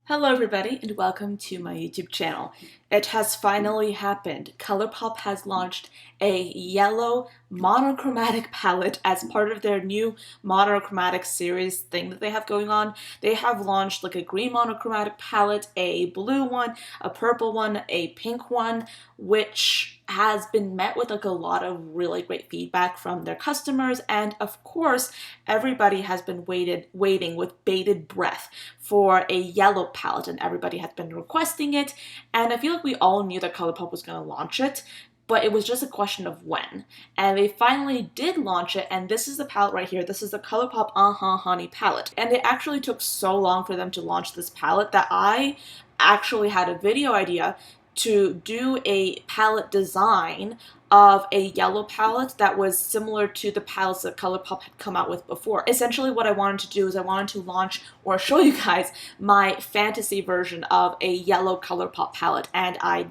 Hello everybody and welcome to my YouTube channel. It has finally happened. Colourpop has launched a yellow monochromatic palette as part of their new monochromatic series thing that they have going on. They have launched like a green monochromatic palette, a blue one, a purple one, a pink one, which has been met with like a lot of really great feedback from their customers, and of course everybody has been waiting with bated breath for a yellow palette, and everybody has been requesting it, and I feel like we all knew that Colourpop was going to launch it, but it was just a question of when. And they finally did launch it, and this is the palette right here. This is the Colourpop Honey palette. And it actually took so long for them to launch this palette that I actually had a video idea to do a palette design of a yellow palette that was similar to the palettes that Colourpop had come out with before. Essentially what I wanted to do is I wanted to launch or show you guys my fantasy version of a yellow Colourpop palette, and I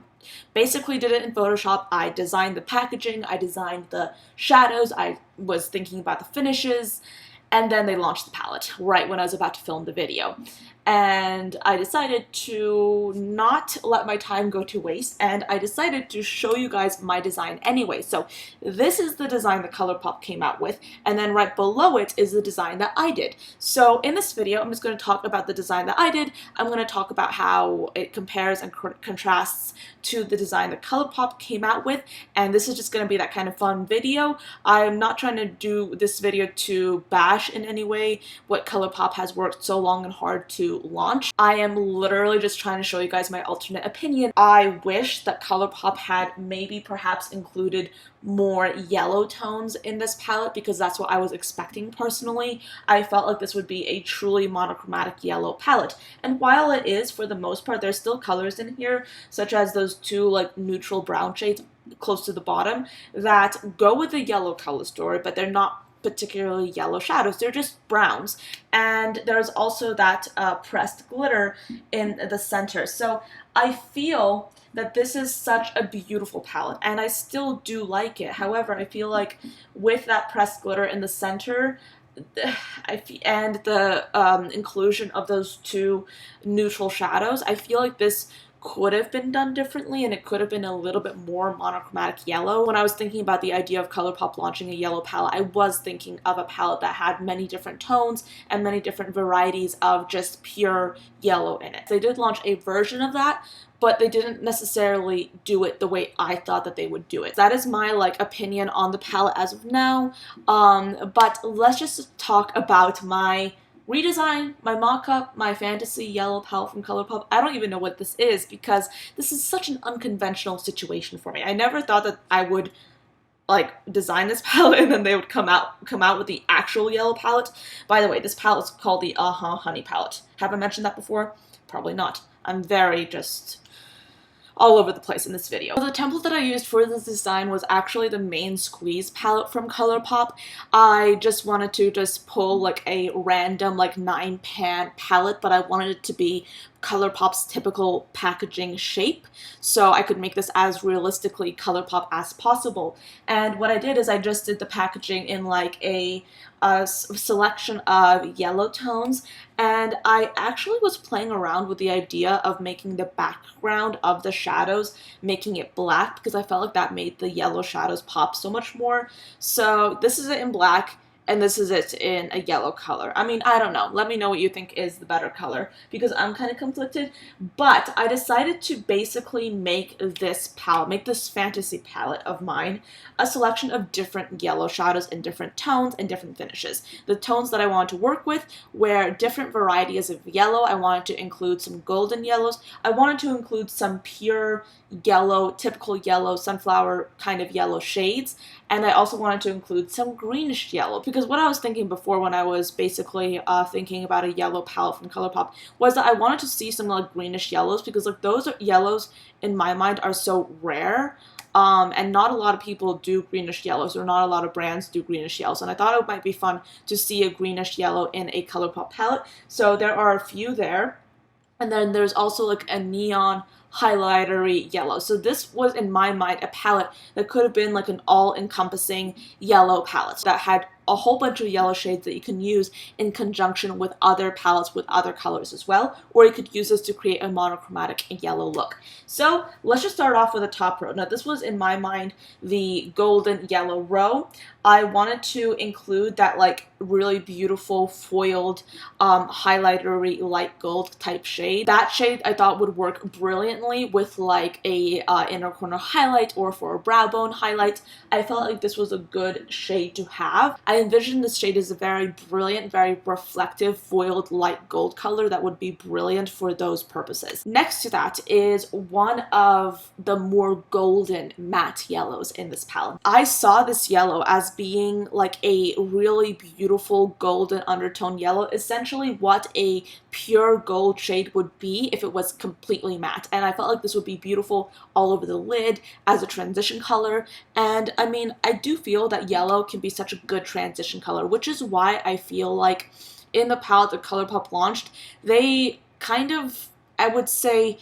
basically did it in Photoshop. I designed the packaging, I designed the shadows, I was thinking about the finishes, and then they launched the palette right when I was about to film the video. And I decided to not let my time go to waste, and I decided to show you guys my design anyway. So this is the design that Colourpop came out with, and then right below it is the design that I did. So in this video, I'm just going to talk about the design that I did. I'm going to talk about how it compares and contrasts to the design that Colourpop came out with, and this is just going to be that kind of fun video. I'm not trying to do this video to bash in any way what Colourpop has worked so long and hard to launch. I am literally just trying to show you guys my alternate opinion. I wish that Colourpop had maybe perhaps included more yellow tones in this palette, because that's what I was expecting personally. I felt like this would be a truly monochromatic yellow palette, and while it is, for the most part, there's still colors in here, such as those two like neutral brown shades close to the bottom that go with the yellow color story, but they're not particularly yellow shadows, they're just browns. And there's also that pressed glitter in the center. So I feel that this is such a beautiful palette, and I still do like it. However, I feel like with that pressed glitter in the center, and the inclusion of those two neutral shadows, I feel like this could have been done differently, and it could have been a little bit more monochromatic yellow. When I was thinking about the idea of Colourpop launching a yellow palette, I was thinking of a palette that had many different tones and many different varieties of just pure yellow in it. They did launch a version of that, but they didn't necessarily do it the way I thought that they would do it. That is my opinion on the palette as of now. But let's just talk about my redesign, my mock-up, my fantasy yellow palette from Colourpop. I don't even know what this is, because this is such an unconventional situation for me. I never thought that I would design this palette and then they would come out with the actual yellow palette. By the way, this palette is called the Honey palette. Have I mentioned that before? Probably not. I'm very just all over the place in this video. So the template that I used for this design was actually the main squeeze palette from Colourpop. I just wanted to pull a random 9-pan palette, but I wanted it to be Colourpop's typical packaging shape, so I could make this as realistically Colourpop as possible. And what I did is I just did the packaging in a selection of yellow tones, and I actually was playing around with the idea of making the background of the shadows, making it black, because I felt like that made the yellow shadows pop so much more. So this is it in black, and this is it in a yellow color. I mean, I don't know. Let me know what you think is the better color, because I'm kind of conflicted. But I decided to basically make this palette, make this fantasy palette of mine, a selection of different yellow shadows in different tones and different finishes. The tones that I wanted to work with were different varieties of yellow. I wanted to include some golden yellows. I wanted to include some pure yellow, typical yellow, sunflower kind of yellow shades. And I also wanted to include some greenish yellow, because what I was thinking before when I was basically thinking about a yellow palette from Colourpop was that I wanted to see some greenish yellows, because those yellows in my mind are so rare. And not a lot of people do greenish yellows, or not a lot of brands do greenish yellows, and I thought it might be fun to see a greenish yellow in a Colourpop palette. So there are a few there, and then there's also a neon highlightery yellow. So this was, in my mind, a palette that could have been an all-encompassing yellow palette that had a whole bunch of yellow shades that you can use in conjunction with other palettes with other colors as well, or you could use this to create a monochromatic yellow look. So let's just start off with the top row. Now this was, in my mind, the golden yellow row. I wanted to include that like really beautiful foiled highlightery light gold type shade. That shade I thought would work brilliantly with like a inner corner highlight or for a brow bone highlight. I felt like this was a good shade to have. I envisioned this shade as a very brilliant, very reflective foiled light gold color that would be brilliant for those purposes. Next to that is one of the more golden matte yellows in this palette. I saw this yellow as being like a really beautiful golden undertone yellow, essentially what a pure gold shade would be if it was completely matte. And I felt like this would be beautiful all over the lid as a transition color. And I mean, I do feel that yellow can be such a good transition color, which is why I feel like in the palette that Colourpop launched, they kind of, I would say,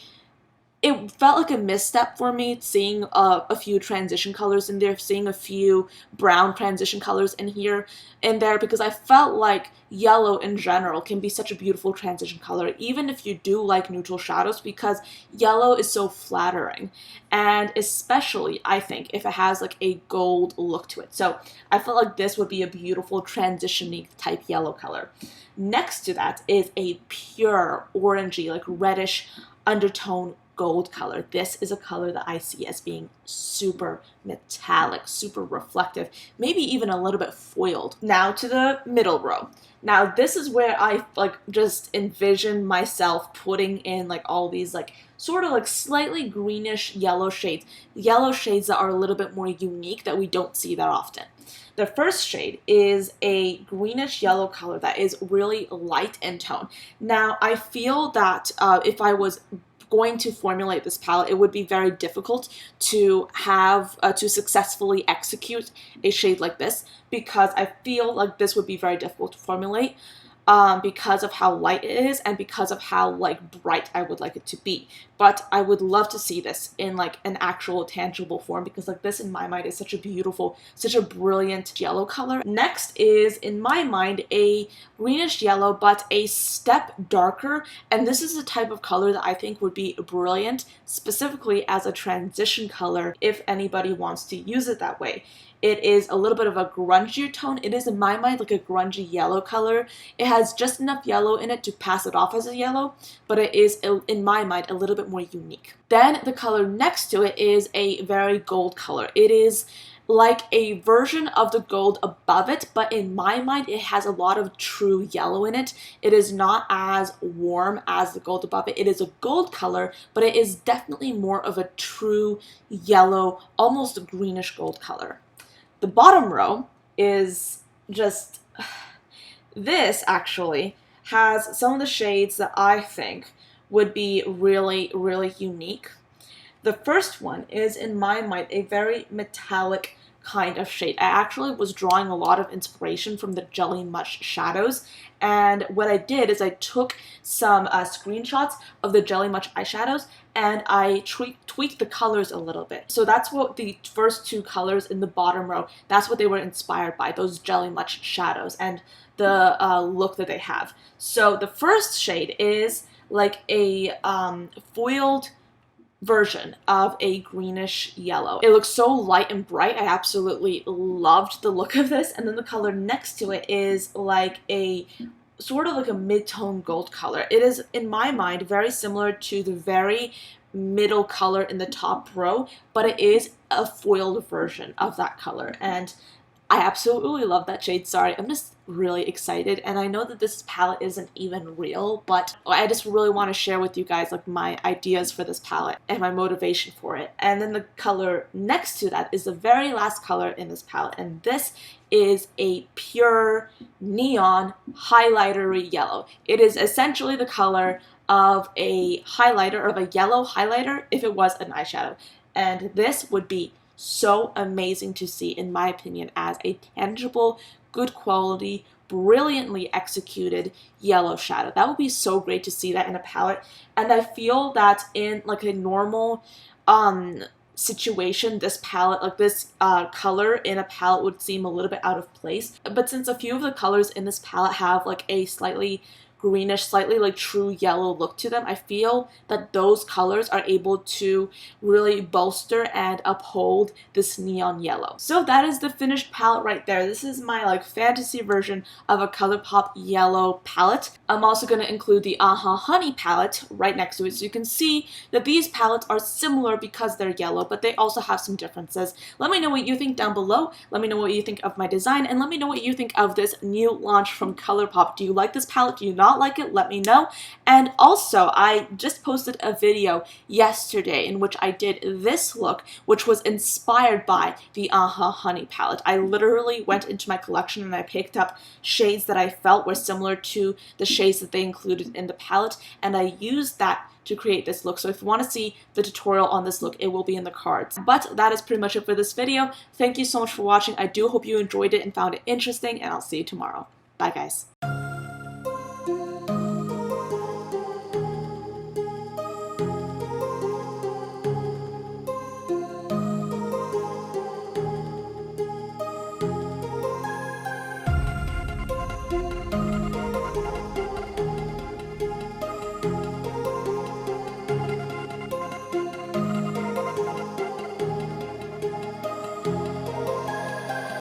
it felt like a misstep for me seeing a few transition colors in there, seeing a few brown transition colors in there, because I felt like yellow in general can be such a beautiful transition color, even if you do like neutral shadows, because yellow is so flattering, and especially I think if it has like a gold look to it. So I felt like this would be a beautiful transition-y type yellow color. Next to that is a pure orangey, like reddish undertone gold color. This is a color that I see as being super metallic, super reflective, maybe even a little bit foiled. Now to the middle row. Now this is where I like just envision myself putting in like all these like sort of like slightly greenish yellow shades that are a little bit more unique that we don't see that often. The first shade is a greenish yellow color that is really light in tone. Now I feel that if I was going to formulate this palette, it would be very difficult to have to successfully execute a shade like this, because I feel like this would be very difficult to formulate because of how light it is and because of how like bright I would like it to be. But I would love to see this in like an actual tangible form, because like this in my mind is such a beautiful, such a brilliant yellow color. Next is in my mind a greenish yellow but a step darker, and this is the type of color that I think would be brilliant specifically as a transition color if anybody wants to use it that way. It is a little bit of a grungier tone. It is in my mind like a grungy yellow color. It has just enough yellow in it to pass it off as a yellow, but it is in my mind a little bit more unique. Then the color next to it is a very gold color. It is like a version of the gold above it, but in my mind it has a lot of true yellow in it. It is not as warm as the gold above it. It is a gold color, but it is definitely more of a true yellow, almost greenish gold color. The bottom row is just, this actually has some of the shades that I think would be really, really unique. The first one is, in my mind, a very metallic kind of shade. I actually was drawing a lot of inspiration from the Jelly Much shadows, and what I did is I took some screenshots of the Jelly Much eyeshadows and I tweaked the colors a little bit. So that's what the first two colors in the bottom row, that's what they were inspired by, those Jelly Much shadows and the look that they have. So the first shade is like a foiled version of a greenish yellow. It looks so light and bright. I absolutely loved the look of this. And then the color next to it is like a sort of like a mid-tone gold color. It is, in my mind, very similar to the very middle color in the top row, but it is a foiled version of that color. And I absolutely love that shade. Sorry, I'm just really excited, and I know that this palette isn't even real, but I just really want to share with you guys like my ideas for this palette and my motivation for it. And then the color next to that is the very last color in this palette, and this is a pure neon highlightery yellow. It is essentially the color of a highlighter, of a yellow highlighter if it was an eyeshadow, and this would be so amazing to see, in my opinion, as a tangible, good quality, brilliantly executed yellow shadow. That would be so great to see that in a palette. And I feel that in like a normal situation, this palette, like this color in a palette would seem a little bit out of place. But since a few of the colors in this palette have like a slightly greenish, slightly like true yellow look to them, I feel that those colors are able to really bolster and uphold this neon yellow. So that is the finished palette right there. This is my like fantasy version of a Colourpop yellow palette. I'm also going to include the Aha Honey palette right next to it, so you can see that these palettes are similar because they're yellow, but they also have some differences. Let me know what you think down below. Let me know what you think of my design, and let me know what you think of this new launch from Colourpop. Do you like this palette? Do you not like it? Let me know. And also, I just posted a video yesterday in which I did this look, which was inspired by the Aha Honey palette. I literally went into my collection and I picked up shades that I felt were similar to the shades that they included in the palette, and I used that to create this look. So if you want to see the tutorial on this look, it will be in the cards. But that is pretty much it for this video. Thank you so much for watching. I do hope you enjoyed it and found it interesting, and I'll see you tomorrow. Bye, guys.